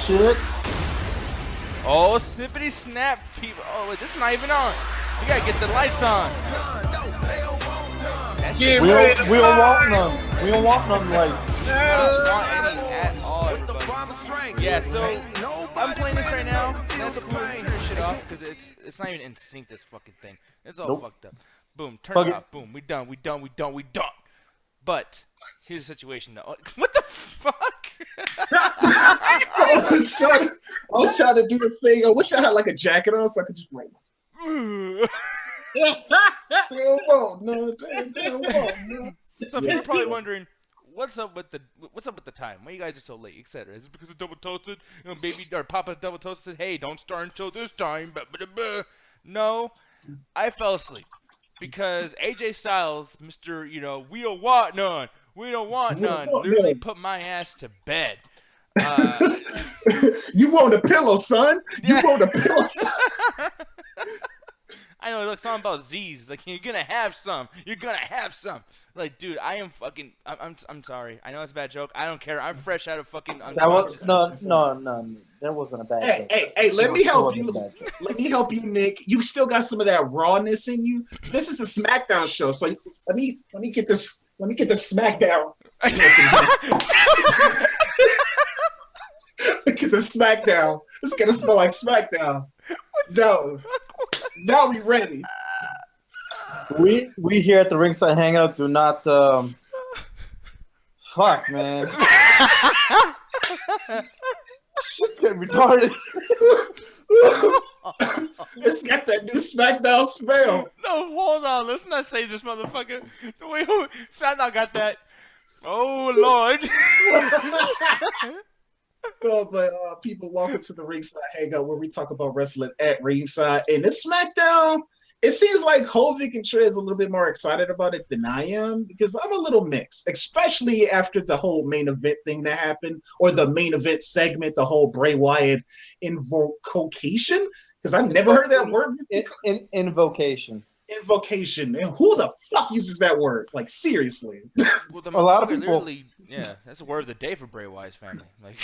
shit. Oh, snippity snap, people. Oh, wait, this is not even on. You gotta get the lights on. We don't want none. We don't want none lights. I don't want any at all, everybody. Yeah, so I'm playing this right now. That's what we're turning this shit off because it's not even in sync. This fucking thing. It's all fucked up. Boom, turn it off. Boom, we done. But here's the situation though. What the fuck? I was trying to do the thing. I wish I had like a jacket on so I could just like. So people are probably wondering, what's up with the time? Why you guys are so late, etc. Is it because of double toasted? You know, baby or Papa double toasted. Hey, don't start until this time. No, I fell asleep because AJ Syles, Mr. We don't want none. We don't want none. Literally put my ass to bed. You want a pillow, son? You want a pillow, son? I know, look, something about Z's. Like, you're gonna have some. You're gonna have some. Like, dude, I am fucking. I'm sorry. I know it's a bad joke. I don't care. I'm fresh out of fucking. That was no. That wasn't a bad joke. Hey, let me help you. Let me help you, Nick. You still got some of that rawness in you. This is the SmackDown show, so let me get this. Let me get the SmackDown. Look at the SmackDown. It's gonna smell like SmackDown. No. Now we ready. We here at the Ringside Hangout do not. Fuck, man. Shit's getting retarded. It's got that new SmackDown smell. No, hold on. Let's not say this motherfucker. The way SmackDown got that. Oh, Lord. But people, welcome to the Ringside Hangout where we talk about wrestling at ringside. And this SmackDown, it seems like Hovik and Trey is a little bit more excited about it than I am because I'm a little mixed, especially after the whole main event thing that happened or the main event segment, the whole Bray Wyatt invocation. Because I've never heard that word. Invocation. Invocation. And who the fuck uses that word? Like, seriously. Well, a lot of people. Yeah, that's the word of the day for Bray Wyatt's family. Like,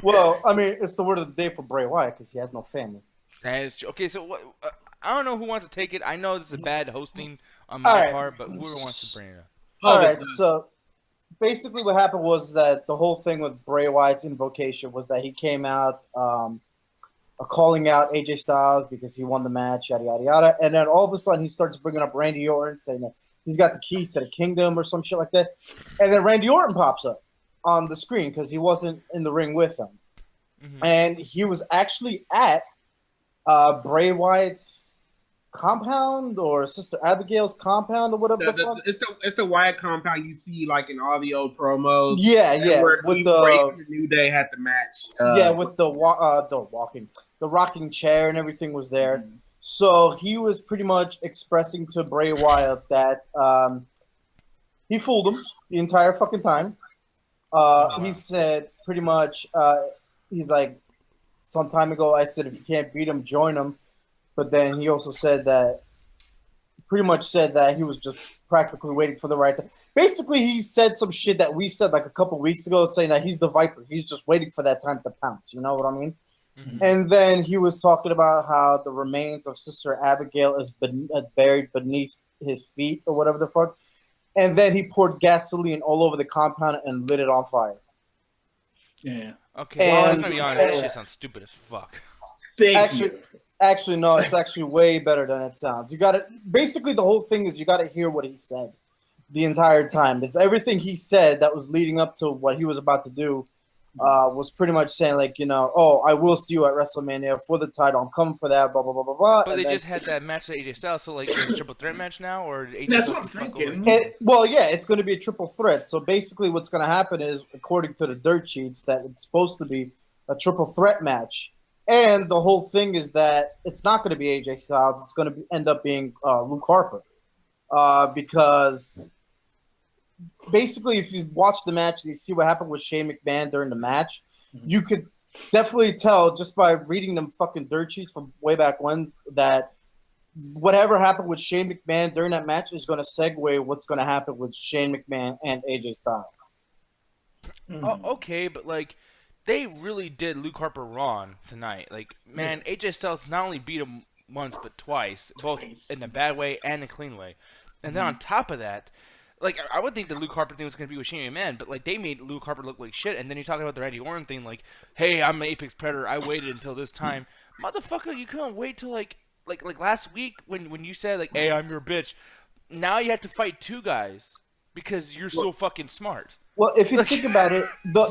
well, I mean, it's the word of the day for Bray Wyatt because he has no family. That is true. Okay, so I don't know who wants to take it. I know this is bad hosting on my part, but whoever wants to bring it up. All right, so basically what happened was that the whole thing with Bray Wyatt's invocation was that he came out calling out AJ Syles because he won the match, yada, yada, yada. And then all of a sudden he starts bringing up Randy Orton, saying that he's got the keys to the kingdom or some shit like that. And then Randy Orton pops up on the screen because he wasn't in the ring with him. Mm-hmm. And he was actually at Bray Wyatt's compound or Sister Abigail's compound or whatever the fuck. It's the Wyatt compound you see like in all the old promos. Yeah. Where with the New Day had the match. With the rocking chair and everything was there. Mm-hmm. So he was pretty much expressing to Bray Wyatt that he fooled him the entire fucking time. He said pretty much, he's like, some time ago I said if you can't beat him, join him. But then he also said that, pretty much said that he was just practically waiting for the right time. Basically, he said some shit that we said like a couple weeks ago, saying that he's the Viper. He's just waiting for that time to pounce. You know what I mean? Mm-hmm. And then he was talking about how the remains of Sister Abigail is buried beneath his feet or whatever the fuck. And then he poured gasoline all over the compound and lit it on fire. Yeah. Okay. Well, I'm gonna be honest. This shit sounds stupid as fuck. Actually, no. It's actually way better than it sounds. You got to basically the whole thing is you got to hear what he said the entire time. It's everything he said that was leading up to what he was about to do. Was pretty much saying like, oh, I will see you at WrestleMania for the title. I'm coming for that. Blah blah blah blah blah. But they just had that match with AJ Styles, so like it's a triple threat match now, or AJ that's what I'm thinking. Well, yeah, it's going to be a triple threat. So basically, what's going to happen is, according to the dirt sheets, that it's supposed to be a triple threat match, and the whole thing is that it's not going to be AJ Styles. It's going to end up being Luke Harper, because. Basically, if you watch the match and you see what happened with Shane McMahon during the match, you could definitely tell just by reading them fucking dirt sheets from way back when that whatever happened with Shane McMahon during that match is going to segue what's going to happen with Shane McMahon and AJ Styles. Oh, okay, but like, they really did Luke Harper wrong tonight. Like, man, AJ Styles not only beat him once but twice, both in a bad way and a clean way. And then on top of that, like, I would think the Luke Harper thing was going to be with Shane McMahon, but, like, they made Luke Harper look like shit. And then you're talking about the Randy Orton thing, like, hey, I'm an Apex Predator. I waited until this time. Motherfucker, you couldn't wait till, like last week when you said, like, hey, I'm your bitch. Now you have to fight two guys because you're so fucking smart. Well, if you think about it, the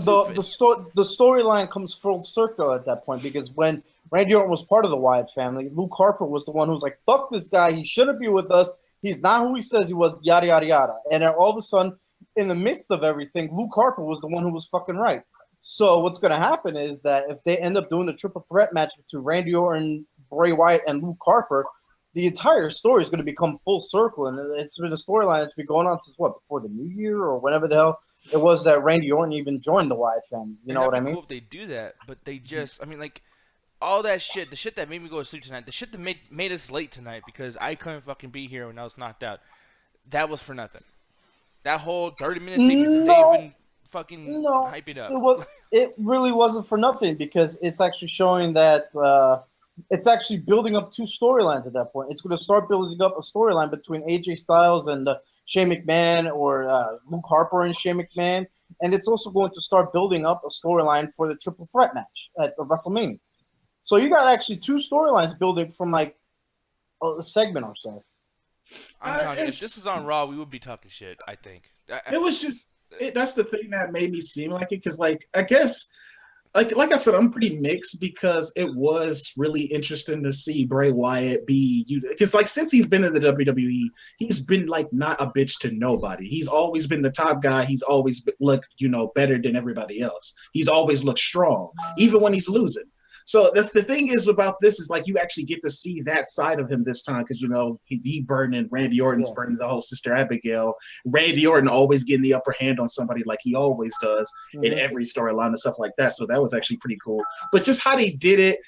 storyline comes full circle at that point, because when Randy Orton was part of the Wyatt family, Luke Harper was the one who was like, fuck this guy, he shouldn't be with us, he's not who he says he was, yada, yada, yada. And then all of a sudden, in the midst of everything, Luke Harper was the one who was fucking right. So what's going to happen is that if they end up doing a triple threat match between Randy Orton, Bray Wyatt, and Luke Harper, the entire story is going to become full circle, and it's been a storyline that's been going on since before the New Year or whenever the hell it was that Randy Orton even joined the Wyatt family. You know what I mean? Cool if they do that, but they just, I mean, like, all that shit, the shit that made me go to sleep tonight, the shit that made us late tonight because I couldn't fucking be here when I was knocked out, that was for nothing. That whole 30 minutes, they even fucking hype it up. It really wasn't for nothing, because it's actually showing that. It's actually building up two storylines at that point. It's going to start building up a storyline between AJ Styles and Shane McMahon, or Luke Harper and Shane McMahon. And it's also going to start building up a storyline for the triple threat match at WrestleMania. So you got actually two storylines building from like a segment or so. I'm telling you, if this was on Raw, we would be talking shit, I think. It was just, that's the thing that made me seem like it, because, like, I guess... Like I said, I'm pretty mixed, because it was really interesting to see Bray Wyatt because, like, since he's been in the WWE, he's been like not a bitch to nobody. He's always been the top guy. He's always looked, better than everybody else. He's always looked strong, even when he's losing. So the thing is about this is, like, you actually get to see that side of him this time, because, he burning, Randy Orton's burning the whole Sister Abigail. Randy Orton always getting the upper hand on somebody like he always does in every storyline and stuff like that. So that was actually pretty cool. But just how they did it,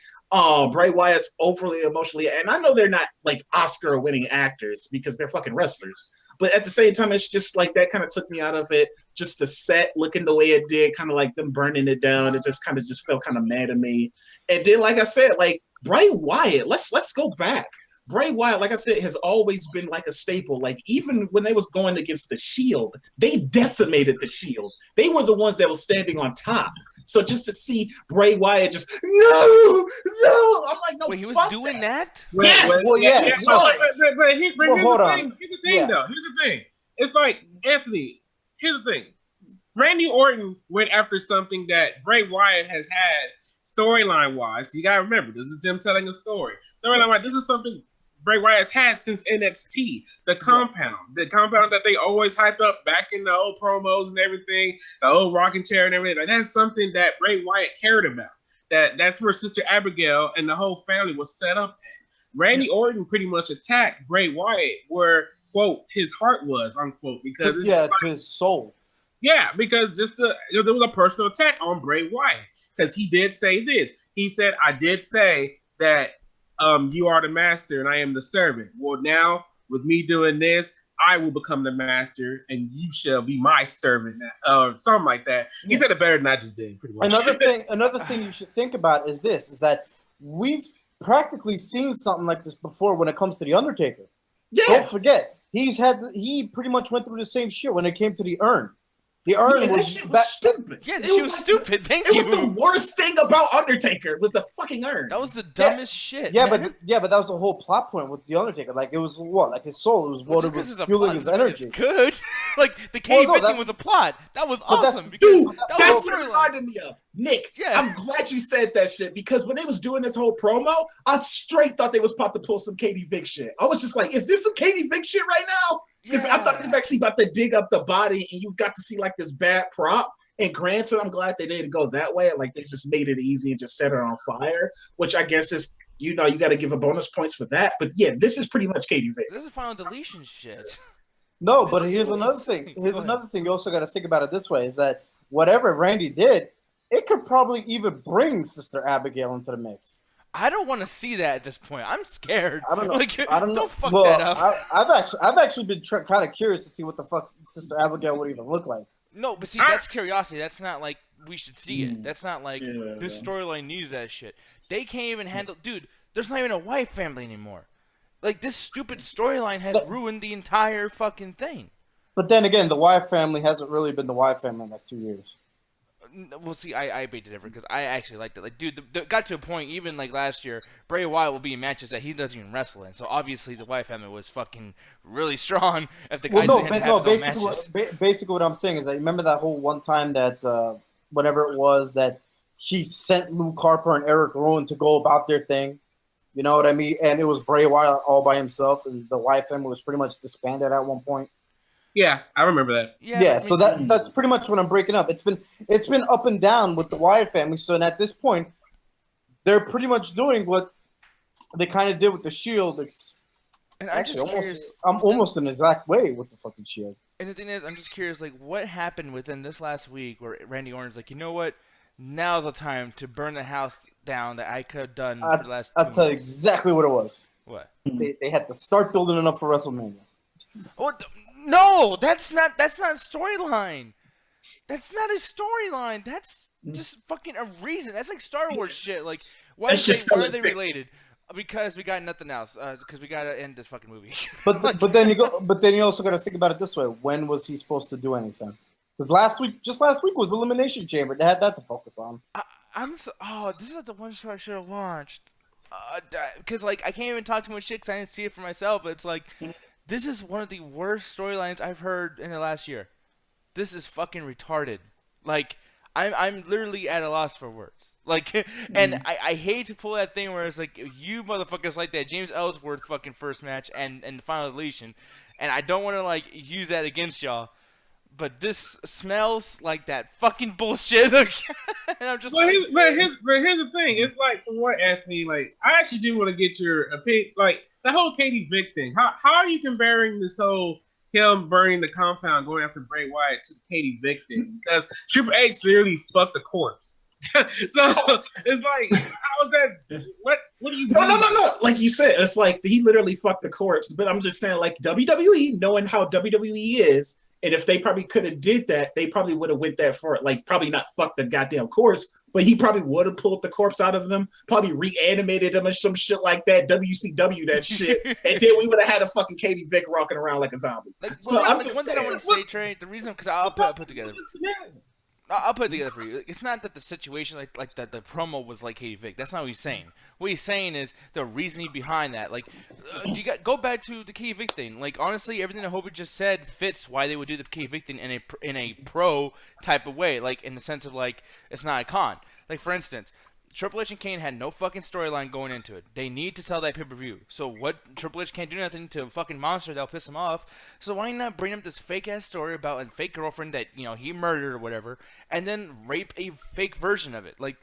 Bray Wyatt's overly emotionally, and I know they're not like Oscar-winning actors because they're fucking wrestlers. But at the same time, it's just like that kind of took me out of it. Just the set looking the way it did, kind of like them burning it down. It just kind of just felt kind of mad at me. And then, like I said, like Bray Wyatt, let's go back. Bray Wyatt, like I said, has always been like a staple. Like, even when they was going against the Shield, they decimated the Shield. They were the ones that was standing on top. So just to see Bray Wyatt just no, I'm like, no. Wait, he was doing that? Yes. Well, yes. But here's the thing. Here's the thing, though. Here's the thing. It's like, Anthony, here's the thing. Randy Orton went after something that Bray Wyatt has had storyline-wise. You got to remember, this is them telling a story. Storyline-wise, this is something Bray Wyatt's had since NXT, the compound that they always hyped up back in the old promos and everything, the old rocking chair and everything. Like, that's something that Bray Wyatt cared about. That's where Sister Abigail and the whole family was set up at. Randy Orton pretty much attacked Bray Wyatt where, quote, his heart was, unquote, because to his soul. Yeah, because there was a personal attack on Bray Wyatt, because he did say this. He said, "I did say that you are the master and I am the servant. Well, now with me doing this, I will become the master and you shall be my servant," or something like that. He said it better than I just did, pretty much. Another thing you should think about is that we've practically seen something like this before when it comes to the Undertaker. Yeah. Don't forget, he pretty much went through the same shit when it came to the urn. The urn was stupid. Yeah, she was stupid. Thank you. It was the worst thing about Undertaker was the fucking urn. That was the dumbest shit. Yeah, man. but that was the whole plot point with the Undertaker. Like, it was like his soul. It was what it was fueling his energy. It's good. Like, the thing was a plot. That was awesome. Dude, that's what it reminded me of. Nick, I'm glad you said that shit, because when they was doing this whole promo, I straight thought they was about to pull some Katie Vick shit. I was just like, is this some Katie Vick shit right now? Because I thought it was actually about to dig up the body and you got to see like this bad prop. And granted, I'm glad they didn't go that way. Like, they just made it easy and just set her on fire, which I guess is, you got to give a bonus points for that. But yeah, this is pretty much Katie Vick. This is final deletion shit. No, but here's another thing. Another thing you also got to think about it this way, is that whatever Randy did, it could probably even bring Sister Abigail into the mix. I don't want to see that at this point. I'm scared. I don't know. Like, don't fuck well, that up. I've actually been kind of curious to see what the fuck Sister Abigail would even look like. No, but see, that's curiosity. That's not like we should see it. That's not like this storyline needs that shit. They can't even handle. Dude, there's not even a Wyatt family anymore. Like, this stupid storyline has ruined the entire fucking thing. But then again, the Wyatt family hasn't really been the Wyatt family in like 2 years. Well, see, I bait it different because I actually liked it. Like, dude, got to a point, even like last year, Bray Wyatt will be in matches that he doesn't even wrestle in. So obviously, the Wyatt family was fucking really strong if the guy didn't have his own matches. Basically, what I'm saying is that remember that whole one time that whenever it was that he sent Luke Harper and Eric Rowan to go about their thing. You know what I mean? And it was Bray Wyatt all by himself, and the Wyatt family was pretty much disbanded at one point. Yeah, I remember that. Yeah, so that's pretty much what I'm breaking up. It's been up and down with the Wyatt family. So at this point, they're pretty much doing what they kind of did with the Shield. And I'm just curious. I'm almost in the exact way with the fucking Shield. And the thing is, I'm just curious, like, what happened within this last week where Randy Orton's like, you know what? Now's the time to burn the house down that I could have done for the last 2 months. I'll tell you exactly what it was. What? They had to start building it up for WrestleMania. No, that's not a storyline. That's not a storyline. That's just fucking a reason. That's like Star Wars shit. Like, why are they related? Because we got nothing else. Because we gotta end this fucking movie. But then you also gotta think about it this way. When was he supposed to do anything? Because last week was Elimination Chamber. They had that to focus on. This is like the one show I should have watched. Because like I can't even talk too much shit because I didn't see it for myself. But it's like. This is one of the worst storylines I've heard in the last year. This is fucking retarded. Like, I'm literally at a loss for words. Like, and I hate to pull that thing where it's like, you motherfuckers like that James Ellsworth fucking first match and the final deletion. And I don't want to, like, use that against y'all. But this smells like that fucking bullshit. And I'm just here's the thing. It's like, for what, Anthony? Like, I actually do want to get your opinion. Like, the whole Katie Vick thing. How are you comparing this whole him burning the compound, going after Bray Wyatt, to the Katie Vick thing? Because Triple H literally fucked the corpse. So it's like, how is that? What do you? No. Like you said, it's like he literally fucked the corpse. But I'm just saying, like WWE, knowing how WWE is. And if they probably could have did that, they probably would have went that far. Like, probably not fuck the goddamn corpse, but he probably would have pulled the corpse out of them, probably reanimated them or some shit like that, WCW that shit, and then we would have had a fucking Katie Vick walking around like a zombie. Like, so one thing I want to say, Trey, the reason, because I'll put together. I'll put it together for you. It's not that the situation, like the promo was like Katie Vick. That's not what he's saying. What he's saying is the reasoning behind that. Like, go back to the Katie Vick thing. Like, honestly, everything that Hovick just said fits why they would do the Katie Vick thing in a pro type of way. Like, in the sense of, like, it's not a con. Like, for instance, Triple H and Kane had no fucking storyline going into it. They need to sell that pay-per-view. So what? Triple H can't do nothing to a fucking monster that'll piss him off. So why not bring him this fake-ass story about a fake girlfriend that, you know, he murdered or whatever, and then rape a fake version of it? Like,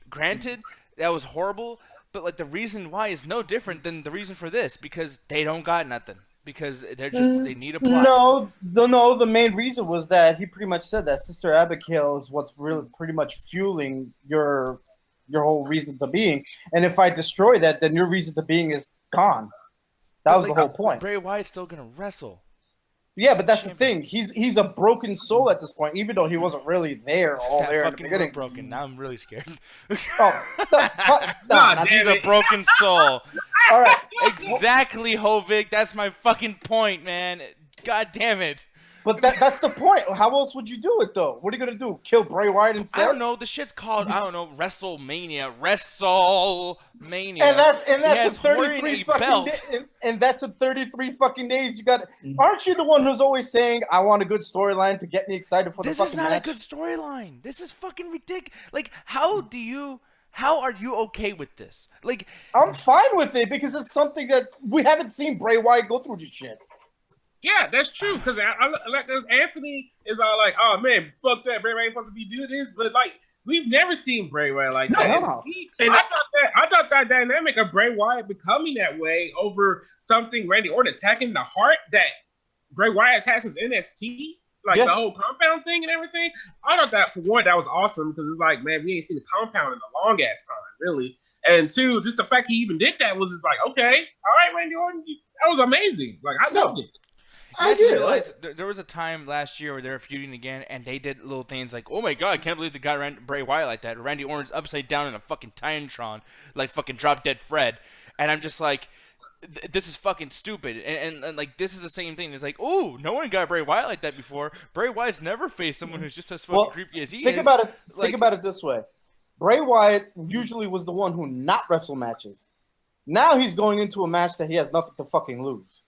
granted, that was horrible, but, like, the reason why is no different than the reason for this, because they don't got nothing. Because they need a plot. No, the main reason was that he pretty much said that Sister Abigail is what's really pretty much fueling your whole reason to being, and if I destroy that, then your reason to being is gone. That was the whole point. Bray Wyatt's still gonna wrestle. Yeah, but that's the thing. He's a broken soul at this point, even though he wasn't really there there in the beginning. Broken. Now I'm really scared. He's a broken soul. All right, exactly, Hovick. That's my fucking point, man. God damn it. But that's the point. How else would you do it, though? What are you going to do? Kill Bray Wyatt instead? I don't know. The shit's called, Wrestlemania. WrestleMania. And that's a 33 fucking and that's a 33 fucking days. You got. Aren't you the one who's always saying, I want a good storyline to get me excited for the fucking match? This is not a good storyline. This is fucking ridiculous. Like, how are you okay with this? Like, I'm fine with it because it's something that we haven't seen Bray Wyatt go through this shit. Yeah, that's true. Because Anthony is all like, "Oh man, fuck that, Bray Wyatt supposed to be doing this," but like we've never seen Bray Wyatt like that. No. I thought that dynamic of Bray Wyatt becoming that way over something Randy Orton attacking the heart that Bray Wyatt has his NXT, the whole compound thing and everything. I thought that for one, that was awesome because it's like, man, we ain't seen the compound in a long ass time, really. And two, just the fact he even did that was just like, okay, all right, Randy Orton, that was amazing. Like I loved it. I get realize there was a time last year where they were feuding again, and they did little things like, oh my god, I can't believe they got Bray Wyatt like that. Randy Orton's upside down in a fucking Titantron, like fucking Drop Dead Fred. And I'm just like, this is fucking stupid. And like, this is the same thing. It's like, oh, no one got Bray Wyatt like that before. Bray Wyatt's never faced someone who's just as fucking creepy as he is. Think about it this way. Bray Wyatt usually was the one who not wrestle matches. Now he's going into a match that he has nothing to fucking lose.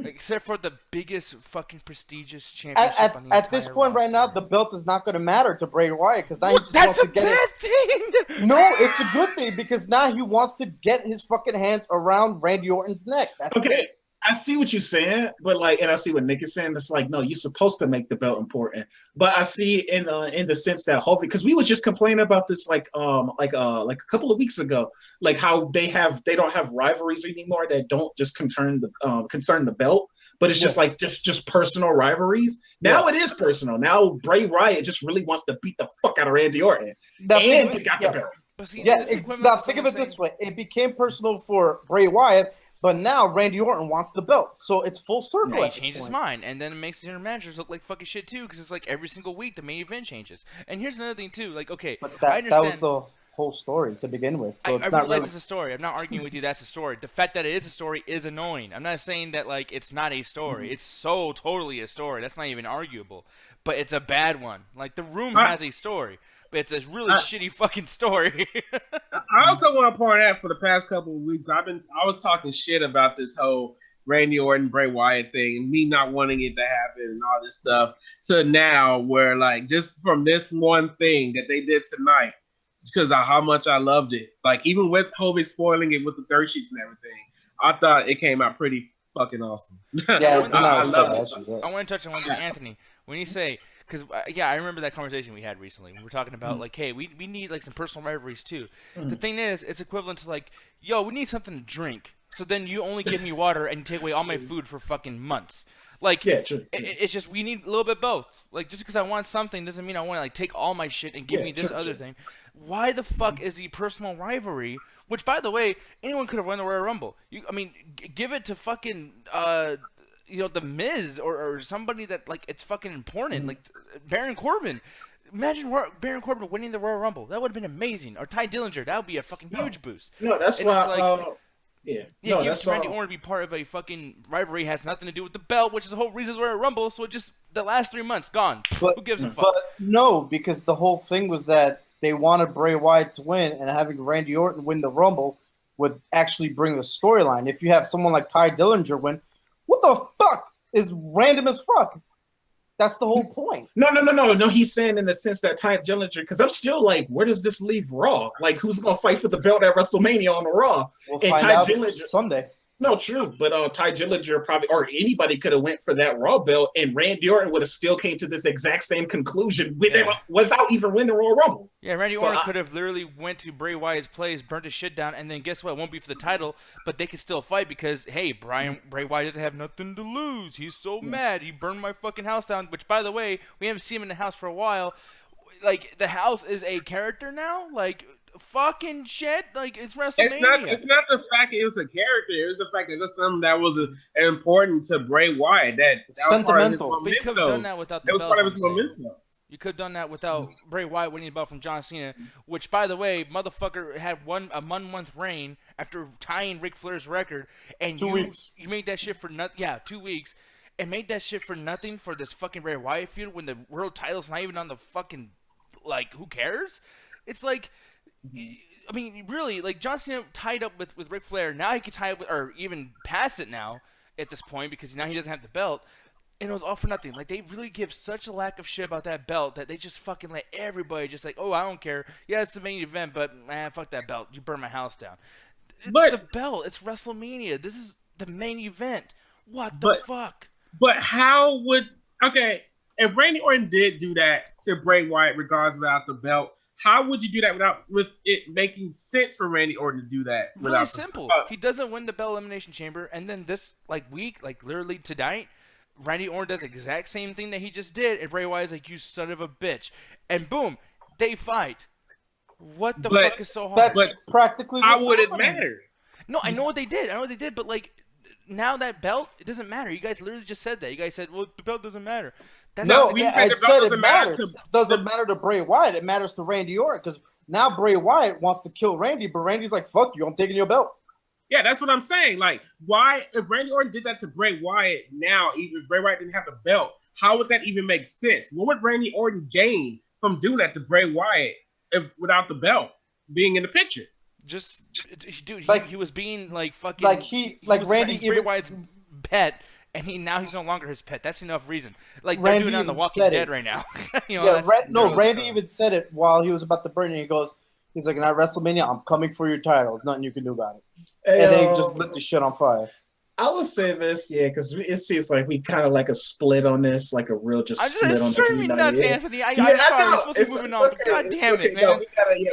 Except for the biggest fucking prestigious championship on the at this point roster. right now, the belt is not going to matter to Bray Wyatt because now he just wants to get it. That's a bad thing! No, it's a good thing because now he wants to get his fucking hands around Randy Orton's neck. That's okay. it. I see what you're saying, but like, and I see what Nick is saying. It's like, no, you're supposed to make the belt important. But I see in the sense that hopefully, because we was just complaining about this like a couple of weeks ago, like how they don't have rivalries anymore that don't just concern the belt, but it's just like just personal rivalries. Now it is personal. Now Bray Wyatt just really wants to beat the fuck out of Randy Orton, and he got the belt. But see, now think of it this way: it became personal for Bray Wyatt. But now Randy Orton wants the belt, so it's full circle. He changed his mind, and then it makes the general managers look like fucking shit too, because it's like every single week the main event changes. And here's another thing too, like I understand that was the whole story to begin with. So I realize it's a story. I'm not arguing with you. That's a story. The fact that it is a story is annoying. I'm not saying that like it's not a story. Mm-hmm. It's so totally a story. That's not even arguable. But it's a bad one. Like The Room has a story. But it's a really shitty fucking story. I also want to point out for the past couple of weeks, I was talking shit about this whole Randy Orton, Bray Wyatt thing, and me not wanting it to happen and all this stuff. So now, where like just from this one thing that they did tonight, just because of how much I loved it, like even with Hovik spoiling it with the dirt sheets and everything, I thought it came out pretty fucking awesome. Yeah, I love it. I want to touch on one thing, Anthony. When you say, because I remember that conversation we had recently. We were talking about like, hey, we need like some personal rivalries too. The thing is, it's equivalent to like, yo, we need something to drink. So then you only give me water and you take away all my food for fucking months. Like, it's just we need a little bit both. Like, just because I want something doesn't mean I want to like take all my shit and give me this other thing. Why the fuck is the personal rivalry? Which, by the way, anyone could have won the Royal Rumble. Give it to fucking the Miz or somebody that like it's fucking important, like Baron Corbin. Imagine Baron Corbin winning the Royal Rumble. That would have been amazing. Or Ty Dillinger. That would be a fucking huge boost. No, that's why. Give it to Randy Orton to be part of a fucking rivalry has nothing to do with the belt, which is the whole reason we're at Rumble. So just the last 3 months gone. Who gives a fuck? But no, because the whole thing was that they wanted Bray Wyatt to win, and having Randy Orton win the Rumble would actually bring the storyline. If you have someone like Ty Dillinger win, what the fuck is random as fuck? That's the whole point. No. He's saying in the sense that Ty Dillinger, because I'm still like, where does this leave Raw? Like, who's gonna fight for the belt at WrestleMania on the Raw? We'll find out Sunday. No, true, but Ty Dillinger probably, or anybody could have went for that Raw belt, and Randy Orton would have still came to this exact same conclusion without even winning the Royal Rumble. Yeah, Randy Orton could have literally went to Bray Wyatt's place, burnt his shit down, and then guess what? It won't be for the title, but they could still fight because, hey, Bray Wyatt doesn't have nothing to lose. He's so mad. He burned my fucking house down, which, by the way, we haven't seen him in the house for a while. Like, the house is a character now? Like, fucking shit, like it's WrestleMania. It's not the fact that it was a character. It was the fact that that's something that was important to Bray Wyatt. That sentimental. But you could have done that without the belt. You could have done that without Bray Wyatt winning the belt from John Cena, which, by the way, motherfucker had a 1 month reign after tying Ric Flair's record, and 2 weeks. You made that shit for nothing. Yeah, 2 weeks, and made that shit for nothing for this fucking Bray Wyatt feud when the world title's not even on the fucking, like, who cares? It's like. I mean, really, like John Cena tied up with Ric Flair. Now he can tie up or even pass it now at this point because now he doesn't have the belt. And it was all for nothing. Like, they really give such a lack of shit about that belt that they just fucking let everybody just like, oh, I don't care. Yeah, it's the main event, but fuck that belt. You burn my house down. It's the belt. It's WrestleMania. This is the main event. What the fuck? But how would... Okay, if Randy Orton did do that to Bray Wyatt regardless without the belt, how would you do that with it making sense for Randy Orton to do that? Really simple. He doesn't win the Bell Elimination Chamber, and then this week, literally tonight, Randy Orton does the exact same thing that he just did, and Bray Wyatt's like, you son of a bitch. And boom, they fight. What the fuck is so hard? That's practically how would it matter? No, I know what they did. But now that belt, it doesn't matter. You guys literally just said that. You guys said, well, the belt doesn't matter. That's No, not, I said it matters. It doesn't matter to Bray Wyatt. It matters to Randy Orton because now Bray Wyatt wants to kill Randy, but Randy's like, fuck you, I'm taking your belt. Yeah, that's what I'm saying. Like, why, if Randy Orton did that to Bray Wyatt now, even if Bray Wyatt didn't have the belt, how would that even make sense? What would Randy Orton gain from doing that to Bray Wyatt without the belt being in the picture? Just, dude, like, he was being like fucking. Randy Bray Wyatt's pet, and he's no longer his pet. That's enough reason. Like they're doing it on The Walking Dead right now. You know, Randy even said it while he was about to burn it. He's like, at WrestleMania, I'm coming for your title. There's nothing you can do about it. And then he just lit the shit on fire. I would say this, because it seems like we kind of like a split on this, like a real split on this. Nuts, Anthony. I'm sorry, we're supposed to be moving on, but God damn it, man. No,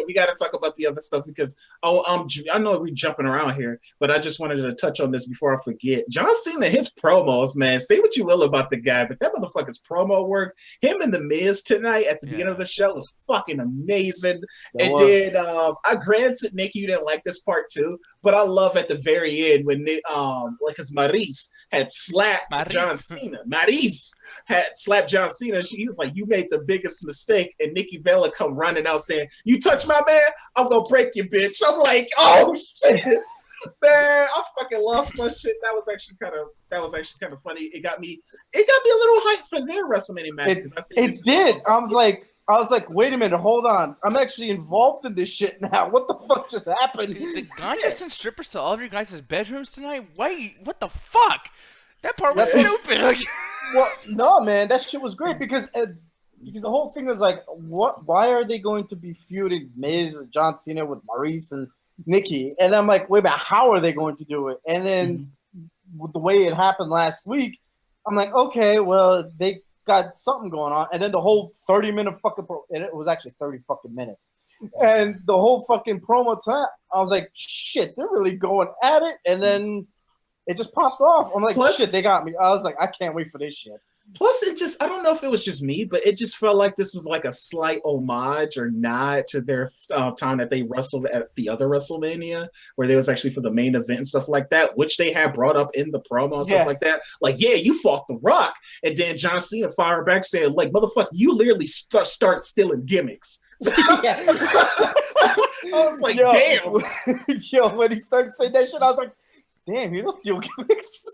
we gotta talk about the other stuff because I know we're jumping around here, but I just wanted to touch on this before I forget. John Cena, his promos, man. Say what you will about the guy, but that motherfucker's promo work, him and the Miz tonight at the beginning of the show was fucking amazing. Then I granted Nikki, you didn't like this part too, but I love at the very end when because Maryse had slapped John Cena. Maryse had slapped John Cena. He was like, you made the biggest mistake. And Nikki Bella come running out saying, you touch my man, I'm going to break you, bitch. I'm like, oh, shit. Man, I fucking lost my shit. That was actually kind of funny. It got me a little hyped for their WrestleMania match. It did. I was like, wait a minute, hold on. I'm actually involved in this shit now. What the fuck just happened? Dude, the guy just sent strippers to all of your guys' bedrooms tonight? Wait, what the fuck? That part was stupid. Well, no, man, that shit was great because the whole thing was like, why are they going to be feuding Miz and John Cena with Maryse and Nikki? And I'm like, wait a minute, how are they going to do it? And then with the way it happened last week, I'm like, okay, well, they got something going on, and then the whole 30-minute fucking and it was actually 30 fucking minutes, and the whole fucking promo time, I was like, shit, they're really going at it, and then it just popped off. I'm like, shit, they got me. I was like, I can't wait for this shit. Plus, I don't know if it was just me, but it just felt like this was like a slight homage or nod to their time that they wrestled at the other WrestleMania, where they was actually for the main event and stuff like that, which they had brought up in the promo and stuff like that. Like, yeah, you fought The Rock. And then John Cena fired back saying, like, motherfucker, you literally start stealing gimmicks. I was like, damn. Yo, when he started saying that shit, I was like, damn, you don't steal gimmicks.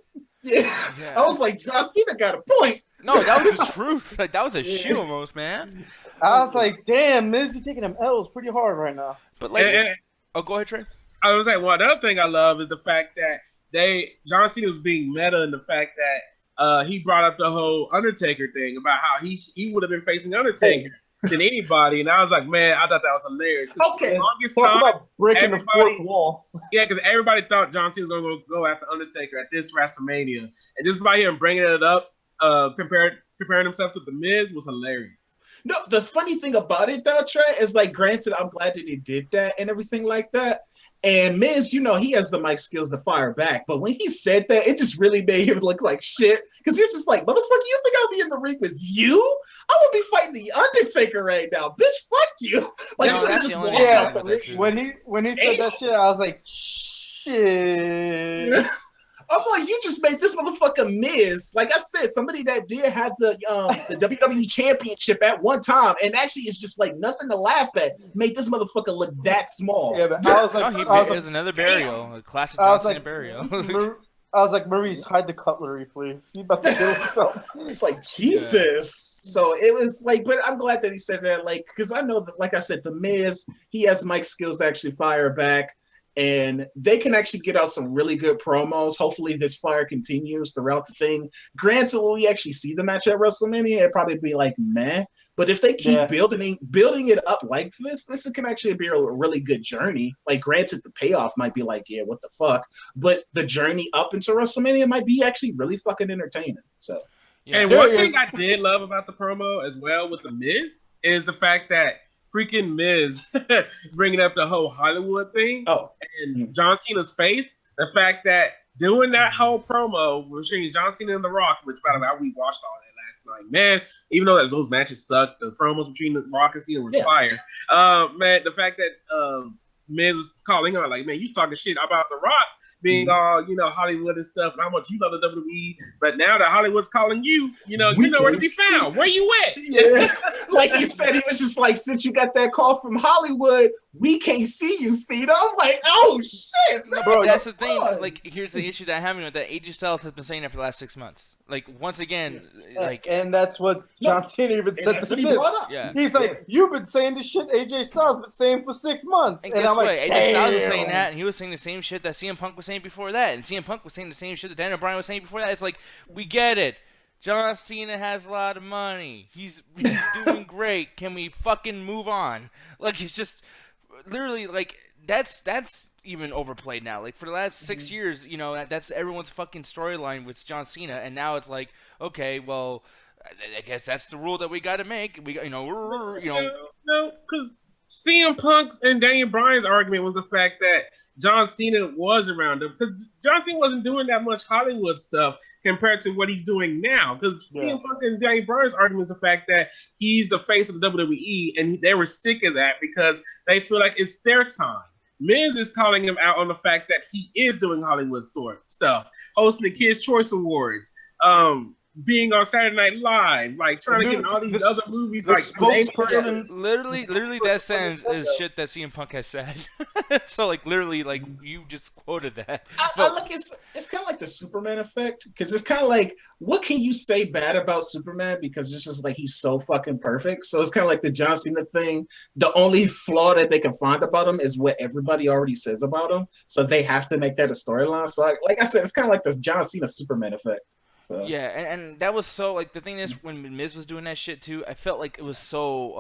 Yeah. I was like, John Cena got a point. No, that was the truth. Like, that was a shit almost, man. I was like, damn, Miz, you taking them L's pretty hard right now. But like, go ahead, Trey. I was like, well, another thing I love is the fact that John Cena was being meta in the fact that he brought up the whole Undertaker thing about how he would have been facing Undertaker than anybody, and I was like, man, I thought that was hilarious. Okay, talk about breaking the fourth wall. Yeah, because everybody thought John Cena was going to go after Undertaker at this WrestleMania, and just by him bringing it up, comparing himself to The Miz was hilarious. No, the funny thing about it, though, Trey, is like, granted, I'm glad that he did that and everything like that. And Miz, you know, he has the mic skills to fire back. But when he said that, it just really made him look like shit. Because you're just like, motherfucker, you think I'll be in the ring with you? I would be fighting the Undertaker right now. Bitch, fuck you. Like, no, you that's just the walk only out the ring. When he said that shit, I was like, shit. I'm like, you just made this motherfucker Miz. Like I said, somebody that did have the WWE Championship at one time, and actually it's just like nothing to laugh at. Made this motherfucker look that small. Yeah, but I was like, it was another burial, a classic John Cena burial. I was like, Maryse, hide the cutlery, please. He about to kill himself. It's like, Jesus. Yeah. So it was like, but I'm glad that he said that, like, because I know that, like I said, the Miz, he has mic skills to actually fire back. And they can actually get out some really good promos. Hopefully this fire continues throughout the thing. Granted, when we actually see the match at WrestleMania, it'd probably be like, meh. But if they keep building it up like this can actually be a really good journey. Like, granted, the payoff might be like, yeah, what the fuck? But the journey up into WrestleMania might be actually really fucking entertaining. So, and one thing I did love about the promo as well with The Miz is the fact that freaking Miz bringing up the whole Hollywood thing and John Cena's face. The fact that doing that whole promo between John Cena and The Rock, which by the way, we watched all that last night. Man, even though those matches sucked, the promos between The Rock and Cena was fire. Man, the fact that Miz was calling on like, man, you talking shit about The Rock. being all, Hollywood and stuff, and how much you love the WWE. But now that Hollywood's calling you, you know where to be found. Where you at? Yeah. Like he said, he was just like, since you got that call from Hollywood, we can't see you, Cena. I'm like, oh shit, no, bro. That's the thing. Like, here's the issue that I'm having with that. AJ Syles has been saying that for the last 6 months. Like, once again, and that's what John Cena even said to me. Yeah. He's like, you've been saying this shit AJ Styles been saying for 6 months. And guess I'm what? like, AJ Styles was saying that, and he was saying the same shit that CM Punk was saying before that, and CM Punk was saying the same shit that Daniel Bryan was saying before that. It's like, we get it. John Cena has a lot of money. He's doing great. Can we fucking move on? Like, it's just literally like that's even overplayed now. Like, for the last 6 years, that's everyone's fucking storyline with John Cena, and now it's like, okay, well, I guess that's the rule that we got to make. We, No, because CM Punk's and Daniel Bryan's argument was the fact that John Cena was around him, because John Cena wasn't doing that much Hollywood stuff compared to what he's doing now. Because CM Punk and Daniel Bryan's argument is the fact that he's the face of the WWE, and they were sick of that because they feel like it's their time. Miz is calling him out on the fact that he is doing Hollywood stuff, hosting the Kids' Choice Awards, being on Saturday Night Live, like trying to get in all these other movies. Like, literally, that sentence is shit that CM Punk has said. So, like, literally, like, you just quoted that. I look, it's kind of like the Superman effect, because it's kind of like, what can you say bad about Superman? Because it's just like, he's so fucking perfect. So it's kind of like the John Cena thing. The only flaw that they can find about him is what everybody already says about him. So they have to make that a storyline. So, like I said, it's kind of like the John Cena Superman effect. So. Yeah, and that was so, like, the thing is, when Miz was doing that shit too, I felt like it was so,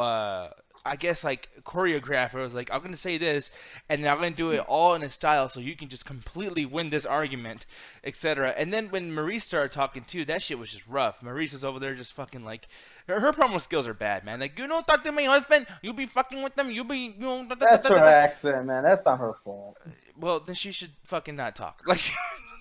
I guess, like, choreographed. I was like, I'm going to say this, and then I'm going to do it all in a style so you can just completely win this argument, etc. And then when Maryse started talking too, that shit was just rough. Maryse was over there just fucking, like, her promo skills are bad, man. Like, you don't talk to my husband, you be fucking with them, That's her accent, man. That's not her fault. Well, then she should fucking not talk. Like,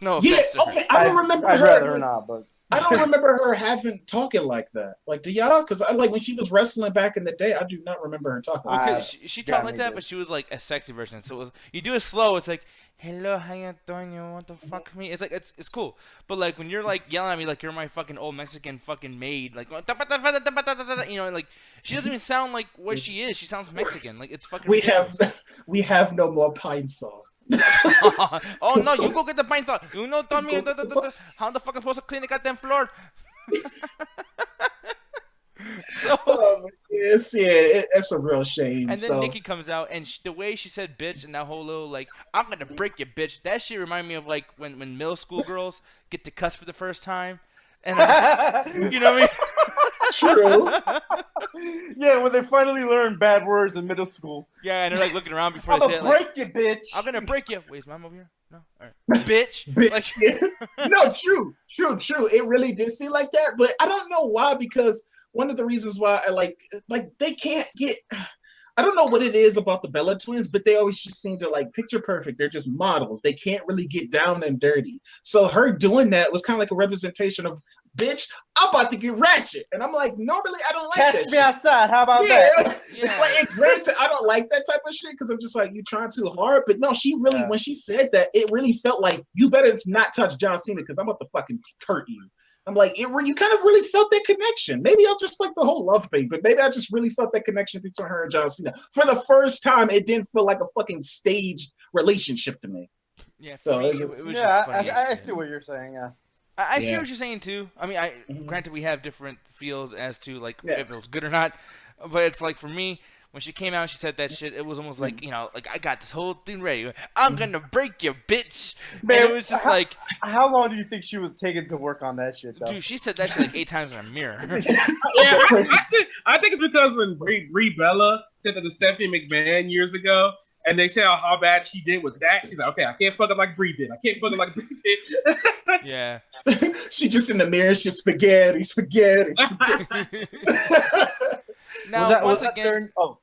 no yeah, offense to her. okay, I don't remember I'd her. rather her not, but I don't remember her having talking like that. Like, do y'all? Because I like when she was wrestling back in the day. I do not remember her talking. Well, she talked like that, but she was like a sexy version. So it was, you do it slow. It's like, hello, how you doing? You want to fuck me? It's like it's cool. But like when you're like yelling at me like you're my fucking old Mexican fucking maid, like like she doesn't even sound like what she is. She sounds Mexican. Like it's fucking. We have no more pine saw. Oh no, you go get the pint saw. You know, tell me how the fuck I'm supposed to clean the goddamn floor. It's a real shame. And then Nikki comes out, and the way she said "bitch" and that whole little like "I'm gonna break you, bitch," that shit reminded me of like when middle school girls get to cuss for the first time, and you know what I mean? True. Yeah, when they finally learn bad words in middle school. Yeah, and they're like looking around before they say it. I'm gonna break you, bitch. I'm gonna break you. Wait, is Mom over here? No. All right. Bitch. Like, no, true. It really did seem like that, but I don't know why. Because one of the reasons why I like they can't get. I don't know what it is about the Bella twins, but they always just seem to like picture perfect. They're just models. They can't really get down and dirty. So her doing that was kind of like a representation of, bitch, I'm about to get ratchet. And I'm like, normally I don't like that. Catch me outside. How about that? Yeah. Like, granted, I don't like that type of shit because I'm just like, you trying too hard. But no, she really, when she said that, it really felt like you better not touch John Cena because I'm about to fucking hurt you. I'm like, you kind of really felt that connection. Maybe I'll just like the whole love thing, but maybe I just really felt that connection between her and John Cena. For the first time, it didn't feel like a fucking staged relationship to me. Yeah, so me, it was just funny. I see what you're saying. Yeah, I see what you're saying too. I mean, granted, we have different feels as to like if it was good or not, but it's like for me. When she came out and she said that shit, it was almost like, like I got this whole thing ready. I'm gonna break you, bitch. Man, and it was just like. How long do you think she was taking to work on that shit, though? Dude, she said that shit like 8 times in a mirror. Yeah, I think it's because when Brie Bella said that to Stephanie McMahon years ago, and they said how bad she did with that, she's like, okay, I can't fuck it like Brie did. I can't fuck it like Brie did. Yeah. She just in the mirror, she's spaghetti. Now, was that during? Oh.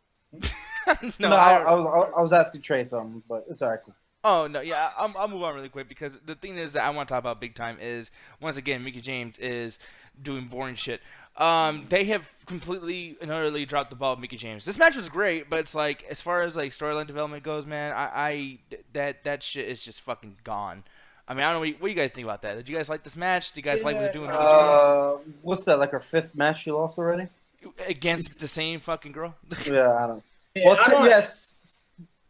No, I was asking Trey something, but it's alright. Cool. Oh no, yeah, I'll move on really quick because the thing is that I want to talk about big time is once again Mickie James is doing boring shit. They have completely and utterly dropped the ball with Mickie James. This match was great, but it's like as far as like storyline development goes, man, that shit is just fucking gone. I mean, I don't know what you guys think about that. Did you guys like this match? Did you guys like what they're doing with Mickie James? What's that? Like her 5th match she lost already Against the same fucking girl? Yeah, I don't. Yeah, Well, yes.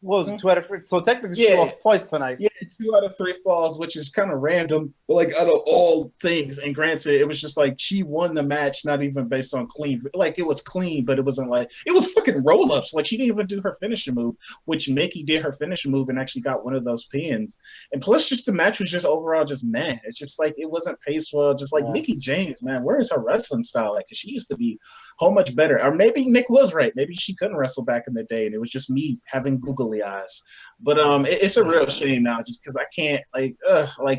What was it? 2 out of 3? So technically, she lost twice tonight. Yeah, 2 out of 3 falls, which is kind of random. Like out of all things, and granted, it was just like she won the match, not even based on clean. Like it was clean, but it wasn't like it was fucking roll ups. Like she didn't even do her finishing move, which Mickie did her finishing move and actually got one of those pins. And plus, just the match was just overall just meh. It's just like it wasn't paced well. Just like Mickie James, man, where is her wrestling style? Like, 'cause she used to be whole much better. Or maybe Nick was right. Maybe she couldn't wrestle back in the day, and it was just me having googly eyes. But it's a real shame now, just because I can't like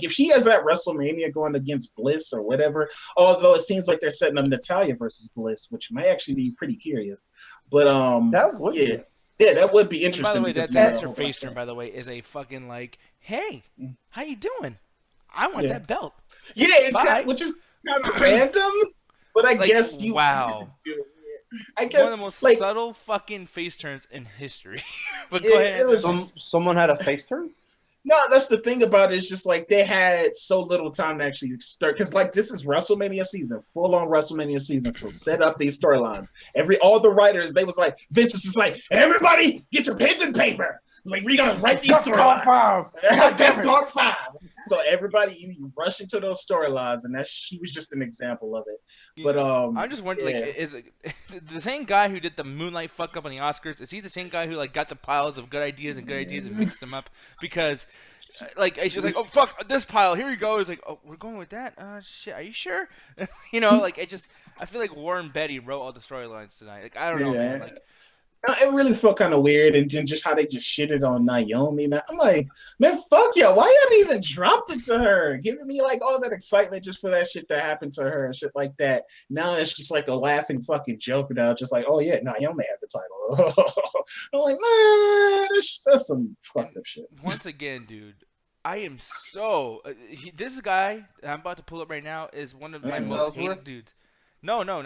if she has that WrestleMania going against Bliss or whatever. Although it seems like they're setting up Natalya versus Bliss, which might actually be pretty curious. But that would be. Yeah, that would be interesting. And by the way, that's her face turn. By the way, is a fucking like, hey, how you doing? I want that belt. Yeah, which is kind of random. But I guess you. Wow. I guess one of the most subtle fucking face turns in history. But go ahead. Someone had a face turn? No, that's the thing about it. It's just like they had so little time to actually start. Because like this is WrestleMania season, full on WrestleMania season. So set up these storylines. All the writers, they was like, Vince was just like, everybody get your pens and paper. Like we gotta write these storylines. Defcon 5. So everybody you rush into those storylines, and she was just an example of it. But I'm just wondering, like, is it the same guy who did the Moonlight fuck up on the Oscars? Is he the same guy who like got the piles of good ideas and mixed them up? Because like she's like, oh fuck this pile, here you go. It's like, oh, we're going with that. Shit, are you sure? You know, like I feel like Warren Beatty wrote all the storylines tonight. Like I don't know, man. Like. It really felt kind of weird, and just how they just shitted on Naomi. Man, I'm like, man, fuck y'all. Why y'all even dropped it to her? Giving me like all that excitement just for that shit that happened to her and shit like that. Now it's just like a laughing fucking joke now. Just like, oh yeah, Naomi had the title. I'm like, man, that's some fucked up shit. Once again, dude, I am so. This guy that I'm about to pull up right now is one of my most hated dudes. No, not.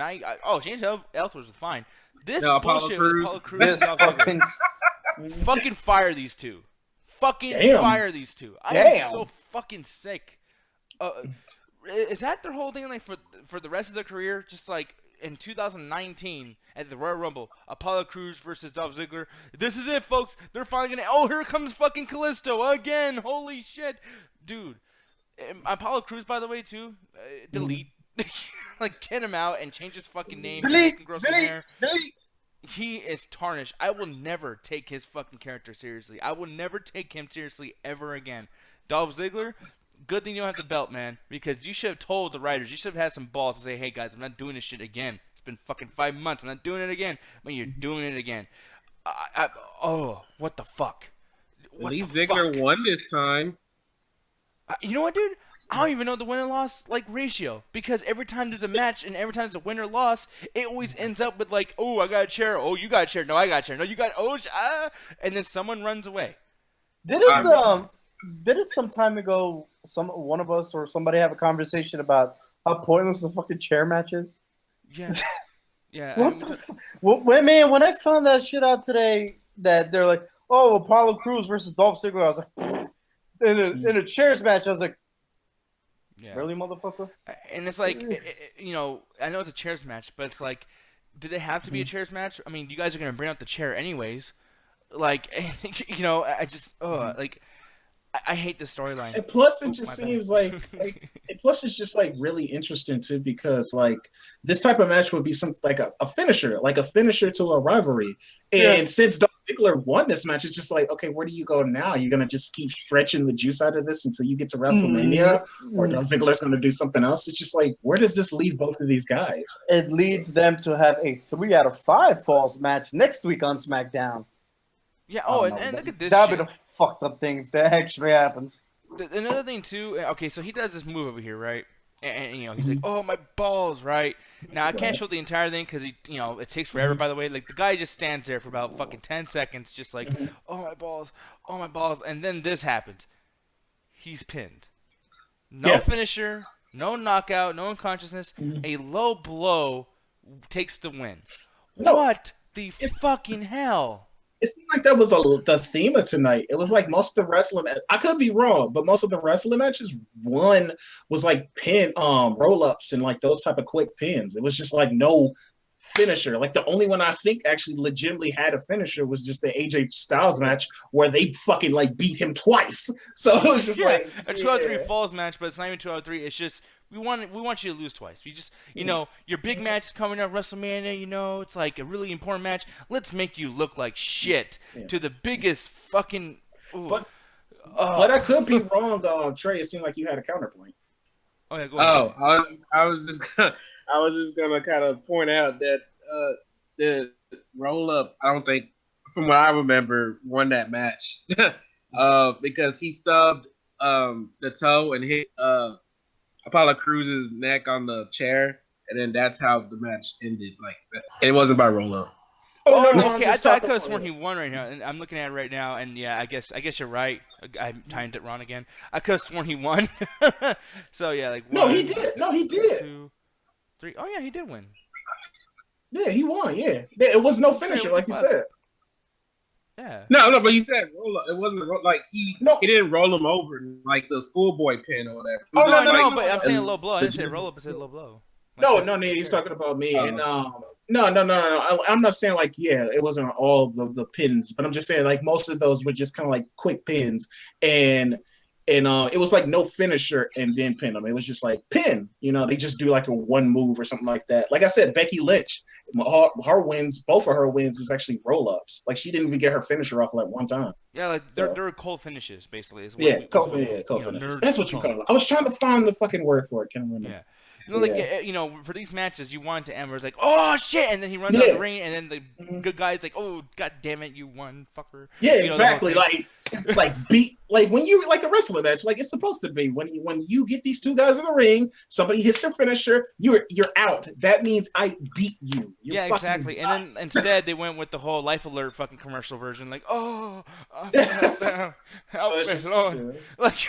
James Ellsworth was fine. This bullshit with Apollo Crews fucking fire these two. Fire these two. I am so fucking sick. Is that their whole thing like for the rest of their career? Just like in 2019 at the Royal Rumble, Apollo Crews versus Dolph Ziggler. This is it, folks. They're finally gonna. Oh, here comes fucking Kalisto again. Holy shit, dude. Apollo Crews, by the way, too. Delete. Like, get him out and change his fucking name. Delete. He is tarnished. I will never take his fucking character seriously. I will never take him seriously ever again. Dolph Ziggler, good thing you don't have the belt, man. Because you should have told the writers. You should have had some balls to say, hey, guys, I'm not doing this shit again. It's been fucking 5 months. I'm not doing it again. But you're doing it again. What the fuck? At least Ziggler won this time. You know what, dude? I don't even know the win-loss like ratio because every time there's a match and every time there's a win or loss, it always ends up with like, oh, I got a chair. Oh, you got a chair. No, I got a chair. No, you got and then someone runs away. Did it some time ago? One of us or somebody have a conversation about how pointless the fucking chair match is? Yeah, yeah. What the fuck? Man, when I found that shit out today, that they're like, oh, Apollo Crews versus Dolph Ziggler, I was like, in a chairs match, I was like. Yeah. Really, motherfucker? And it's like, I know it's a chairs match, but it's like, did it have to be a chairs match? I mean, you guys are going to bring out the chair anyways. Like, I just, I hate the storyline. And plus, it just seems like plus it's just like really interesting too, because like this type of match would be something like a finisher to a rivalry. And since Dolph Ziggler won this match, it's just like, okay, where do you go now? You're gonna just keep stretching the juice out of this until you get to WrestleMania, or Dolph Ziggler's gonna do something else? It's just like, where does this leave both of these guys? It leads them to have a 3 out of 5 falls match next week on SmackDown. Yeah. And look at this. That'd be the fucked up thing if that actually happens. Another thing too. Okay, so he does this move over here, right? And he's like, "Oh, my balls!" Right now, I can't show the entire thing because it takes forever. By the way, like the guy just stands there for about fucking 10 seconds, just like, "Oh, my balls! oh my balls. And then this happens. He's pinned. No finisher, no knockout, no unconsciousness. A low blow takes the win. No, what the fucking hell? It seemed like that was the theme of tonight. It was like most of the wrestling. I could be wrong, but most of the wrestling matches, one was like pin roll ups and like those type of quick pins. It was just like no finisher. Like the only one I think actually legitimately had a finisher was just the AJ Syles match where they fucking like beat him twice. So it was just like a 2-3 falls match, but it's not even 2-3. It's just we want you to lose twice. You just your big match is coming up, WrestleMania. It's like a really important match. Let's make you look like shit to the biggest fucking. But I could be wrong, Trey. It seemed like you had a counterpoint. Oh yeah, go ahead. I was just gonna kind of point out that the roll up, I don't think, from what I remember, won that match because he stubbed the toe and hit Apollo Cruz's neck on the chair, and then that's how the match ended. Like it wasn't by roll up. No, okay. I could have sworn he won right now, and I'm looking at it right now, and yeah, I guess you're right. I timed it wrong again. I could have sworn he won. So yeah, like no, he did. 2, 3. Oh yeah, he did win. Yeah, he won. Yeah, it was no finisher, like you said. Yeah. No, but he said roll up. It wasn't like he didn't roll him over like the schoolboy pin or whatever. No, but I'm saying low blow. I didn't say roll up. I said low blow. Like no, he's talking about me. And no. I'm not saying like it wasn't all the pins, but I'm just saying like most of those were just kind of like quick pins, and it was like no finisher and then pin them. It was just like pin. They just do like a one move or something like that. Like I said, Becky Lynch, her wins, both of her wins was actually roll ups. Like she didn't even get her finisher off like one time. Yeah, like they're cold finishes basically. Cold finishes. That's what you call it. I was trying to find the fucking word for it. Can't remember. Yeah. For these matches, you want it to end where it's like, oh shit, and then he runs out of the ring, and then the good guy's like, oh god damn it, you won, fucker. Yeah, exactly. Like it's like when you like a wrestling match, like it's supposed to be. When you get these two guys in the ring, somebody hits their finisher, you're out. That means I beat you. Yeah, exactly. And then instead they went with the whole Life Alert fucking commercial version, like, oh, help me, Lord. Like,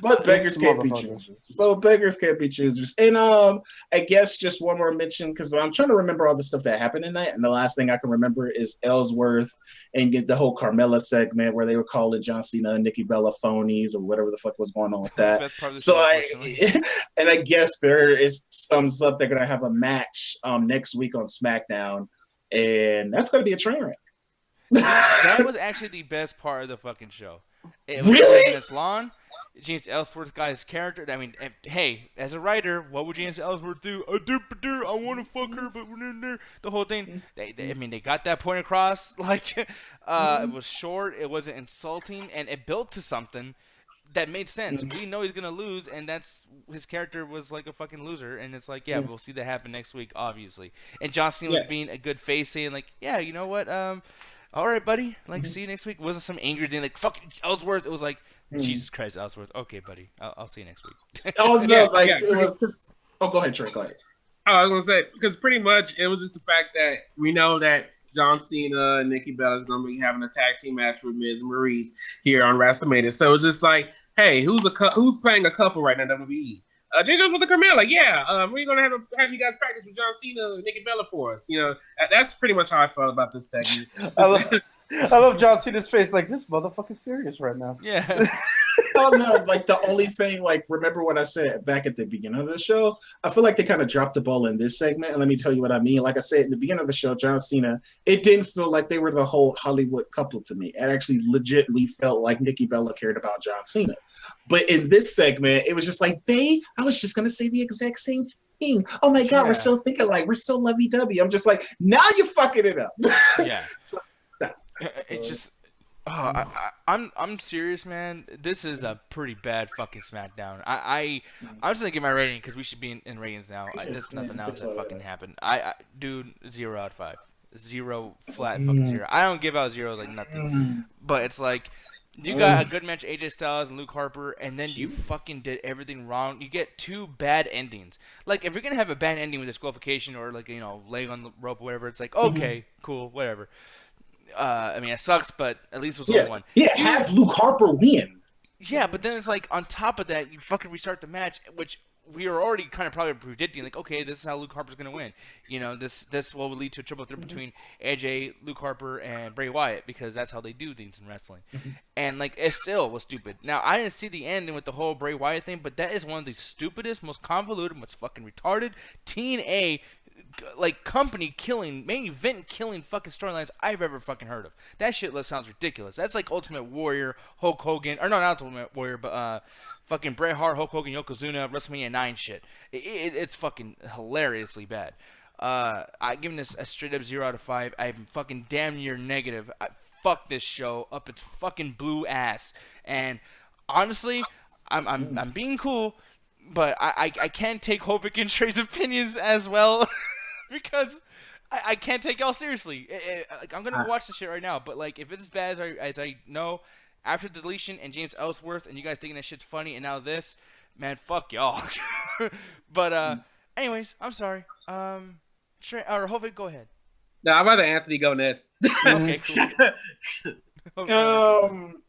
but beggars can't be choosers. So beggars can't be choosers. And I guess just one more mention because I'm trying to remember all the stuff that happened in that, and the last thing I can remember is Ellsworth and get the whole Carmella segment where they were calling John Cena and Nikki Bella phonies or whatever the fuck was going on with that. So I guess there is sums up they're gonna have a match next week on SmackDown, and that's gonna be a train wreck. That was actually the best part of the fucking show. It was really? It's long. James Ellsworth guy's character. I mean, hey, as a writer, what would James Ellsworth do? I want to fuck her, but the whole thing. They got that point across. Like, it was short. It wasn't insulting, and it built to something that made sense. We know he's gonna lose, and that's his character was like a fucking loser. And it's like, we'll see that happen next week, obviously. And John Cena was being a good face, saying like, you know what, all right, buddy. Like, see you next week. It wasn't some angry thing like fucking Ellsworth. It was like. Jesus Christ, Ellsworth. Okay, buddy. I'll see you next week. It was. Oh, go ahead, Trey. Go ahead. I was gonna say because pretty much it was just the fact that we know that John Cena and Nikki Bella is gonna be having a tag team match with Miz and Maryse here on WrestleMania. So it's just like, hey, who's playing a couple right now? WWE. James with the Carmella. We're gonna have you guys practice with John Cena and Nikki Bella for us. That's pretty much how I felt about this segment. I love John Cena's face. Like, this motherfucker's serious right now. Yeah. Oh no! Like the only thing, like remember what I said back at the beginning of the show. I feel like they kind of dropped the ball in this segment, and let me tell you what I mean. Like I said in the beginning of the show, John Cena. It didn't feel like they were the whole Hollywood couple to me. It actually legitimately felt like Nikki Bella cared about John Cena. But in this segment, it was just like I was just gonna say the exact same thing. Oh my god, we're so thinking like we're so lovey-dovey. I'm just like, now you're fucking it up. Yeah. It just, I'm serious, man. This is a pretty bad fucking SmackDown. I'm just gonna give my rating because we should be in ratings now. There's nothing else that fucking happened. Dude, 0 out of 5, 0 flat fucking 0. I don't give out zeros like nothing, but it's like you got a good match, AJ Syles and Luke Harper, and then you fucking did everything wrong. You get 2 bad endings. Like if you're gonna have a bad ending with disqualification or like laying on the rope or whatever, it's like okay, cool, whatever. I mean, it sucks, but at least it was Yeah, only one. yeah. Have Luke Harper win. Yeah, but then it's like on top of that, you fucking restart the match, which we were already kind of probably predicting. Like, okay, this is how Luke Harper's gonna win. You know, this will lead to a triple threat between AJ, Luke Harper, and Bray Wyatt because that's how they do things in wrestling. And like, it still was stupid. Now, I didn't see the ending with the whole Bray Wyatt thing, but that is one of the stupidest, most convoluted, most fucking retarded TNA like company killing, main event killing fucking storylines I've ever fucking heard of. That shit sounds ridiculous. That's like Ultimate Warrior, Hulk Hogan, or no, not Ultimate Warrior, but fucking Bret Hart, Hulk Hogan, Yokozuna, WrestleMania 9 shit. It's fucking hilariously bad. I'm giving this a straight up 0 out of 5. I'm fucking damn near negative. Fuck this show up its fucking blue ass. And honestly, I'm being cool, but I can't take Hovik and Trey's opinions as well. Because I can't take y'all seriously. Like, I'm gonna watch this shit right now, but like if it's as bad as I know, after deletion and James Ellsworth and you guys thinking that shit's funny and now this, man, fuck y'all. But anyways, I'm sorry. Trey or Hovik, go ahead. No, I'd rather Anthony go next. Okay, cool.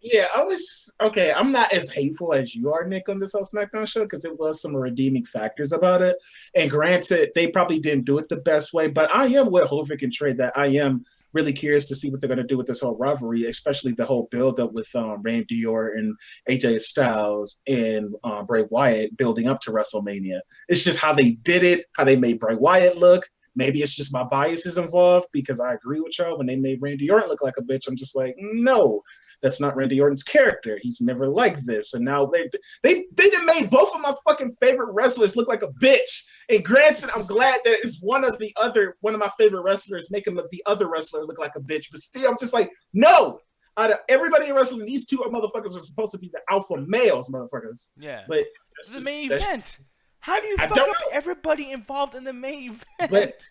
Yeah, I'm not as hateful as you are, Nick, on this whole SmackDown show because it was some redeeming factors about it. And granted, they probably didn't do it the best way, but I am with Hovik and Trey that I am really curious to see what they're going to do with this whole rivalry, especially the whole build-up with Randy Orton, AJ Syles, and Bray Wyatt building up to WrestleMania. It's just how they did it, how they made Bray Wyatt look. Maybe it's just my biases involved because I agree with y'all. When they made Randy Orton look like a bitch, I'm just like, no, that's not Randy Orton's character. He's never like this. And now they done made both of my fucking favorite wrestlers look like a bitch. And granted, I'm glad that it's one of my favorite wrestlers making the other wrestler look like a bitch. But still, I'm just like, no. Out of everybody in wrestling, these two motherfuckers are supposed to be the alpha males, motherfuckers. Yeah. But this is the main event. How do you fuck up everybody involved in the main event? But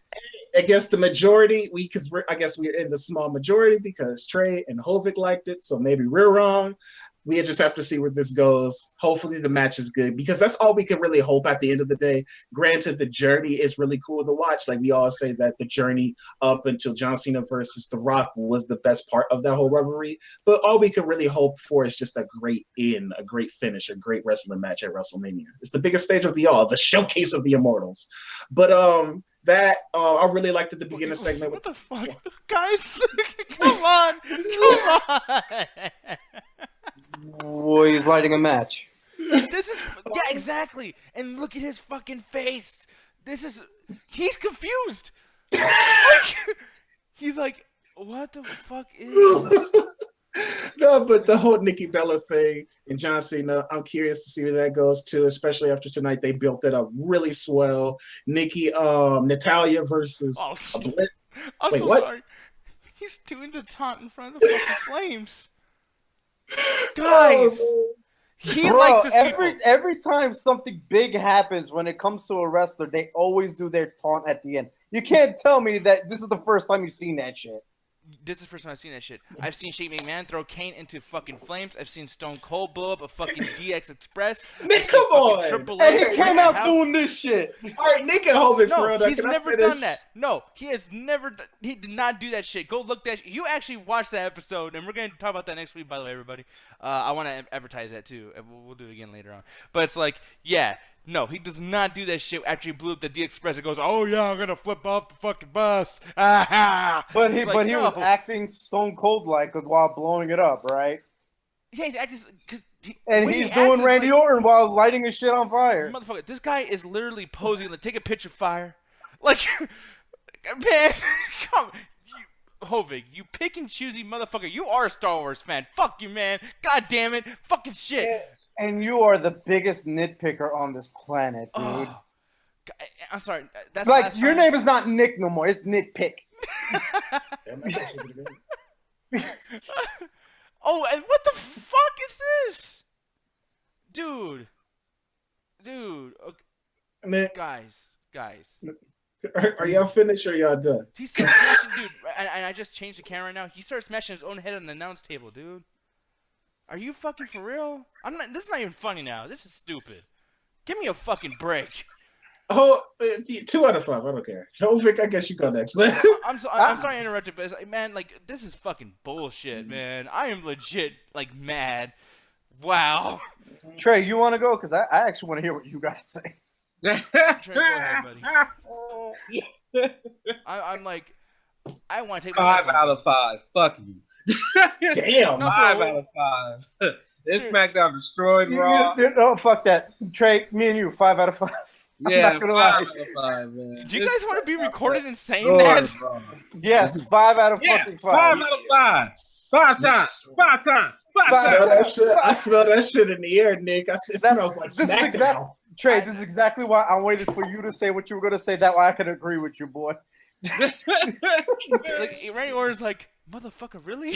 I guess the majority, I guess we're in the small majority because Trey and Hovik liked it, so maybe we're wrong. We just have to see where this goes. Hopefully the match is good because that's all we can really hope at the end of the day. Granted, the journey is really cool to watch. Like we all say that the journey up until John Cena versus The Rock was the best part of that whole rivalry. But all we can really hope for is just a great end, a great finish, a great wrestling match at WrestleMania. It's the biggest stage of the showcase of the Immortals. But I really liked at the beginning segment. What the fuck? Guys, come on. Come on. Boy, he's lighting a match. This is yeah, exactly. And look at his fucking face. He's confused. He's like, what the fuck is? No, but the whole Nikki Bella thing and John Cena, I'm curious to see where that goes too. Especially after tonight, they built it up really swell. Natalya versus Bliss. I'm Wait, so what? sorry. He's doing the taunt in front of the fucking flames. Guys, he likes his people. Every time something big happens when it comes to a wrestler, they always do their taunt at the end. You can't tell me that this is the first time you've seen that shit. This is the first time I've seen that shit. I've seen Shane McMahon throw Kane into fucking flames. I've seen Stone Cold blow up a fucking DX Express. Nick, come on! And he came out doing this shit. All right, Nick and Hovik. No, he's never done that. No, he has never. He did not do that shit. Go look that. You actually watched that episode, and we're gonna talk about that next week. By the way, everybody. I want to advertise that too. We'll do it again later on. But it's like, yeah. No, he does not do that shit after he blew up the D Express. It goes, oh yeah, I'm gonna flip off the fucking bus. But he was acting stone cold like while blowing it up, right? Yeah, he's acting he's doing Randy Orton while lighting his shit on fire. Motherfucker, this guy is literally posing to take a picture fire. Like, man, come. Hovik, you pick and choosy motherfucker. You are a Star Wars fan. Fuck you, man. God damn it. Fucking shit. Yeah. And you are the biggest nitpicker on this planet, dude. Oh, I'm sorry. That's like your name is not Nick no more. It's Nitpick. Oh, and what the fuck is this, dude? Okay. Guys. Are y'all finished or y'all done? He started smashing, dude. And I just changed the camera now. He started smashing his own head on the announce table, dude. Are you fucking for real? This is not even funny now. This is stupid. Give me a fucking break. Oh, 2 out of 5. I don't care. Vic, I guess you go next, man. I'm sorry to interrupt you, but it's like, man, like this is fucking bullshit, man. I am legit like mad. Wow. Trey, you want to go? Because I actually want to hear what you guys say. Trey, go ahead, buddy. I'm like, I want to take 5 out of 5. Fuck you. Damn. 5 out of 5. This SmackDown destroyed Raw. No, fuck that. Trey, me and you, 5 out of 5. Yeah, I'm not gonna 5 lie. out of 5, man. Do you guys want to be recorded and saying Lord, that? bro. Yes, 5 out of fucking 5. 5 out of 5. 5 times. 5 times. 5 times. I smell that shit in the air, Nick. It smells like this is SmackDown. exactly Trey. This is exactly why I waited for you to say what you were gonna say. That way I could agree with you, boy. Like Randy Orton's like, motherfucker, really?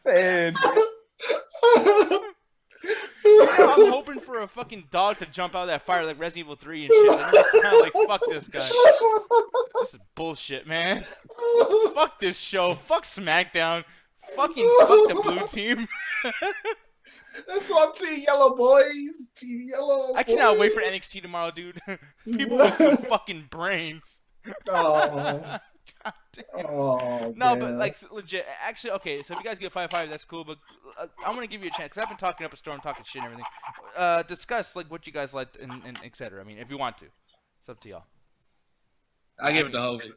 And I'm hoping for a fucking dog to jump out of that fire like Resident Evil 3 and shit. I'm just kind of like, fuck this guy. This is bullshit, man. Fuck this show. Fuck SmackDown. Fucking fuck the blue team. That's what Team Yellow boys. Team Yellow. I cannot wait for NXT tomorrow, dude. People with some fucking brains. Oh. God damn. Oh, No, man. but like legit. Actually, okay. So if you guys get 5-5, that's cool. But I'm gonna give you a chance because I've been talking up a storm, talking shit and everything. Discuss like what you guys liked and etc. I mean, if you want to, it's up to y'all. I give it to Hogan.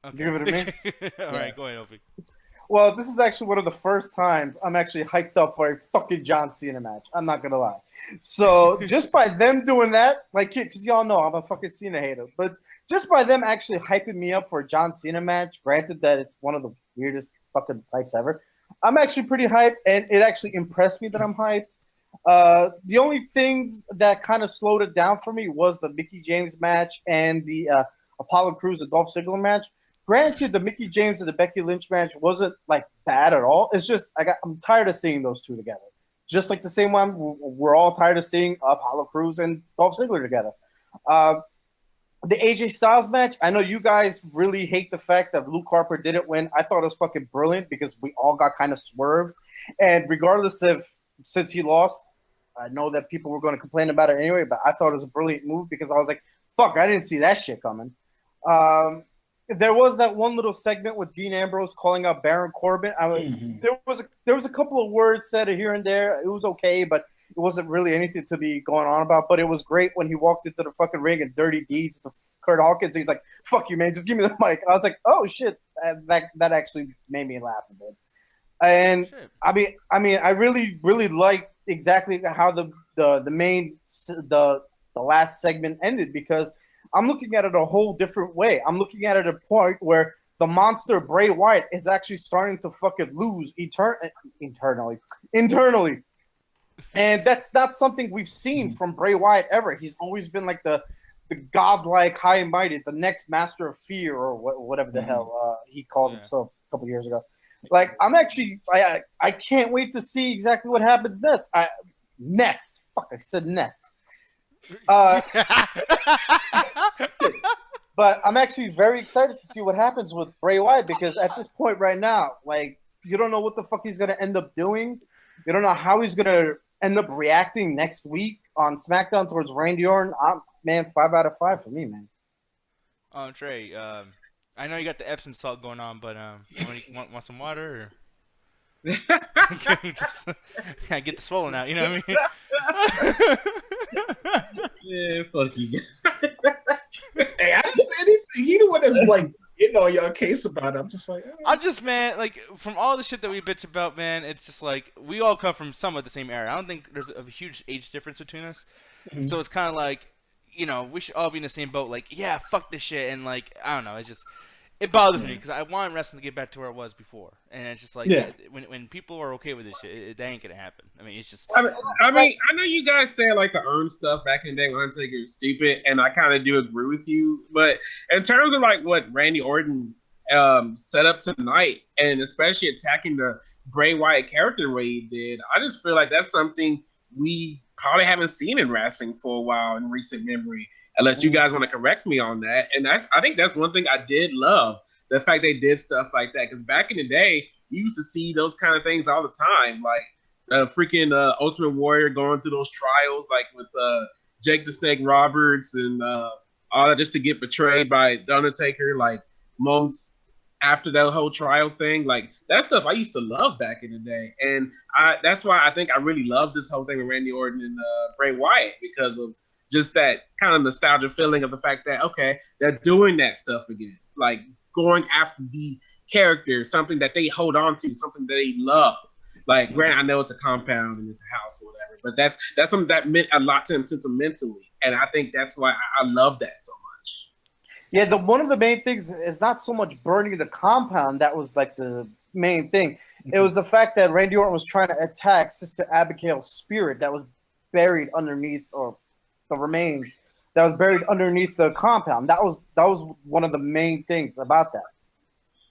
Okay. give it to me. All right, go ahead, Opie. Well, this is actually one of the first times I'm actually hyped up for a fucking John Cena match. I'm not gonna lie. So just by them doing that, like, because y'all know I'm a fucking Cena hater, but just by them actually hyping me up for a John Cena match, granted that it's one of the weirdest fucking types ever, I'm actually pretty hyped, and it actually impressed me that I'm hyped. The only things that kind of slowed it down for me was the Mickie James match and the Apollo Crews and Dolph Ziggler match. Granted, the Mickie James and the Becky Lynch match wasn't like bad at all. It's just I'm tired of seeing those two together. Just like the same one, we're all tired of seeing Apollo Crews and Dolph Ziggler together. The AJ Syles match, I know you guys really hate the fact that Luke Harper didn't win. I thought it was fucking brilliant because we all got kind of swerved. And regardless of since he lost, I know that people were going to complain about it anyway, but I thought it was a brilliant move because I was like, fuck, I didn't see that shit coming. There was that one little segment with Dean Ambrose calling out Baron Corbin. There was a couple of words said here and there. It was okay, but it wasn't really anything to be going on about. But it was great when he walked into the fucking ring and Dirty Deeds to Kurt Hawkins. He's like, "Fuck you, man! Just give me the mic." I was like, "Oh shit!" That actually made me laugh a bit. And I mean, I really like exactly how the last segment ended because I'm looking at it a whole different way. I'm looking at it at a point where the monster Bray Wyatt is actually starting to fucking lose internally. And that's not something we've seen from Bray Wyatt ever. He's always been like the godlike, high and mighty, the next master of fear or whatever the hell he calls himself a couple years ago. Like, I can't wait to see exactly what happens next. Fuck, I said next. But I'm actually very excited to see what happens with Bray Wyatt because at this point right now, like, you don't know what the fuck he's going to end up doing. You don't know how he's going to end up reacting next week on SmackDown towards Randy Orton. Man, 5 out of 5 for me, man. Trey, I know you got the Epsom salt going on, but want some water? Or? Just get the swollen out, you know what I mean? Yeah, fuck you. Hey, I didn't say anything. He the one that's like, your case about it. I'm just like, I'm just, man, like, from all the shit that we bitch about, man, it's just like, we all come from somewhat the same era. I don't think there's a huge age difference between us. Mm-hmm. So it's kind of like, we should all be in the same boat. Like, yeah, fuck this shit. And, like, I don't know. It's just, it bothers me because I want wrestling to get back to where it was before. And it's just like, when people are okay with this shit, that ain't going to happen. I mean, it's just. I mean, I know you guys said, like, the earn stuff back in the day when Undertaker was stupid, and I kind of do agree with you. But in terms of, like, what Randy Orton set up tonight, and especially attacking the Bray Wyatt character the way he did, I just feel like that's something we probably haven't seen in wrestling for a while in recent memory, unless you guys want to correct me on that. And I think that's one thing I did love, the fact they did stuff like that. Because back in the day, you used to see those kind of things all the time. Like, freaking Ultimate Warrior going through those trials, like with Jake the Snake Roberts and all that, just to get betrayed by The Undertaker, like months after that whole trial thing. Like that stuff I used to love back in the day, and that's why I think I really love this whole thing with Randy Orton and Bray Wyatt, because of just that kind of nostalgia feeling of the fact that, okay, they're doing that stuff again, like going after the character, something that they hold on to, something that they love. Like, granted, I know it's a compound and it's a house or whatever, but that's something that meant a lot to him sentimentally, and I think that's why I love that so much. Yeah, one of the main things is not so much burning the compound that was like the main thing. It was the fact that Randy Orton was trying to attack Sister Abigail's spirit that was buried underneath, or the remains that was buried underneath the compound. That was one of the main things about that.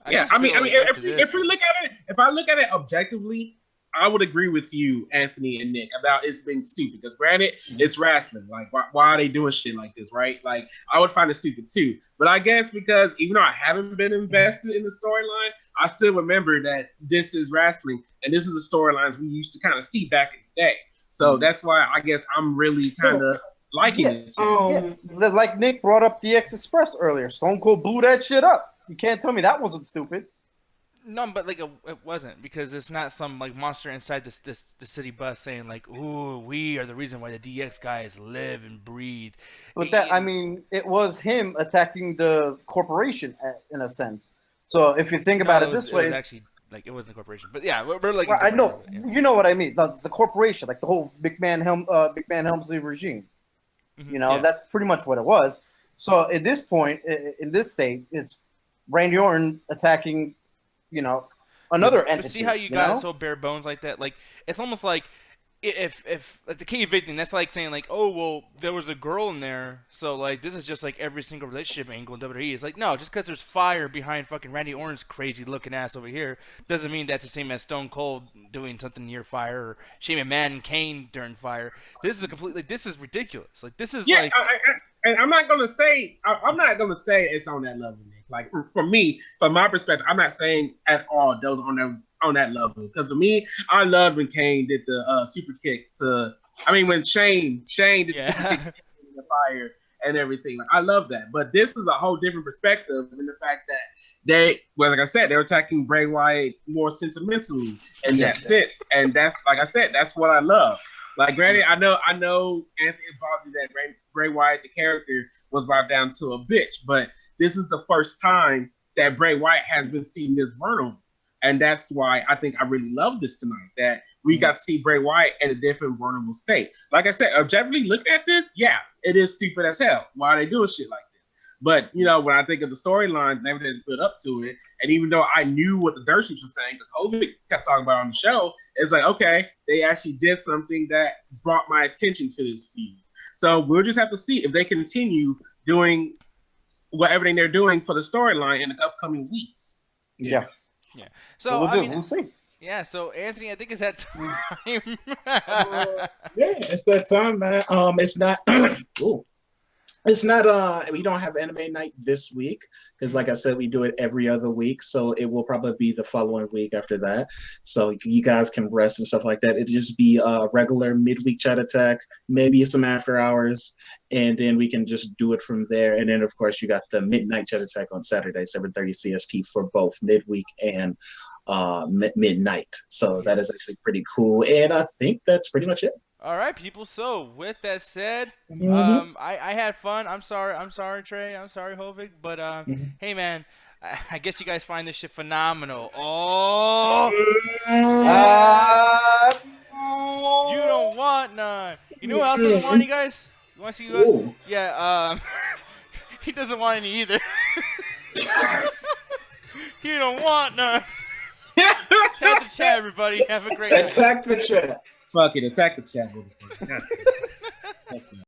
Yeah, I mean, if we look at it, if I look at it objectively, I would agree with you, Anthony and Nick, about it's being stupid. Because granted, it's wrestling. Like, why are they doing shit like this, right? Like, I would find it stupid too. But I guess because even though I haven't been invested in the storyline, I still remember that this is wrestling, and this is the storylines we used to kind of see back in the day. So that's why I guess I'm really kind of liking this. Like Nick brought up DX Express earlier. Stone Cold blew that shit up. You can't tell me that wasn't stupid. No, but like it wasn't, because it's not some like monster inside the city bus saying like, "Ooh, we are the reason why the DX guys live and breathe." But it was him attacking the corporation in a sense. So if you think about it this way, it was actually like it wasn't a corporation, but yeah, we're like. Well, I know, you know what I mean. The corporation, like the whole McMahon Helmsley regime. Mm-hmm. You know, that's pretty much what it was. So at this point, in this state, it's Randy Orton attacking, you know, another entity. See how you got so bare bones like that? Like, it's almost like if like the KV thing, that's like saying like, oh, well, there was a girl in there, so like this is just like every single relationship angle in WWE. It's like, no, just because there's fire behind fucking Randy Orton's crazy looking ass over here doesn't mean that's the same as Stone Cold doing something near fire, or Shane McMahon and Kane during fire. This is ridiculous. Like, this is like. And I'm not gonna say it's on that level, Nick. Like, for me, from my perspective, I'm not saying at all those on that level. Because to me, I loved when Kane did the super kick when Shane did the super kick in the fire and everything. Like, I love that. But this is a whole different perspective in the fact that like I said, they're attacking Bray Wyatt more sentimentally in that sense. And that's, like I said, that's what I love. Like, granted, I know Anthony bothered that Bray Wyatt, the character, was brought down to a bitch, but this is the first time that Bray Wyatt has been seen this vulnerable. And that's why I think I really love this tonight, that we got to see Bray Wyatt in a different vulnerable state. Like I said, objectively looking at this, yeah, it is stupid as hell. Why are they doing shit like this? But, you know, when I think of the storylines and everything that's built up to it, and even though I knew what the dirt sheets were saying, because Hovick kept talking about it on the show, it's like, okay, they actually did something that brought my attention to this feud. So we'll just have to see if they continue doing everything they're doing for the storyline in the upcoming weeks. Yeah. So we'll see. Yeah. So Anthony, I think it's that time. It's that time, man. It's not. It's not. We don't have anime night this week because, like I said, we do it every other week. So it will probably be the following week after that. So you guys can rest and stuff like that. It'll just be a regular midweek chat attack, maybe some after hours, and then we can just do it from there. And then, of course, you got the midnight chat attack on Saturday, 7:30 CST for both midweek and midnight. So that is actually pretty cool. And I think that's pretty much it. All right, people. So with that said, I had fun. I'm sorry, Trey. I'm sorry, Hovick. But hey, man, I guess you guys find this shit phenomenal. Oh, you don't want none. You know what else doesn't want, you guys? You want to see you guys? Ooh. Yeah. He doesn't want any either. He don't want none. Attack the chat, everybody. Have a great night. Attack the chat. Fuck it, attack the chat.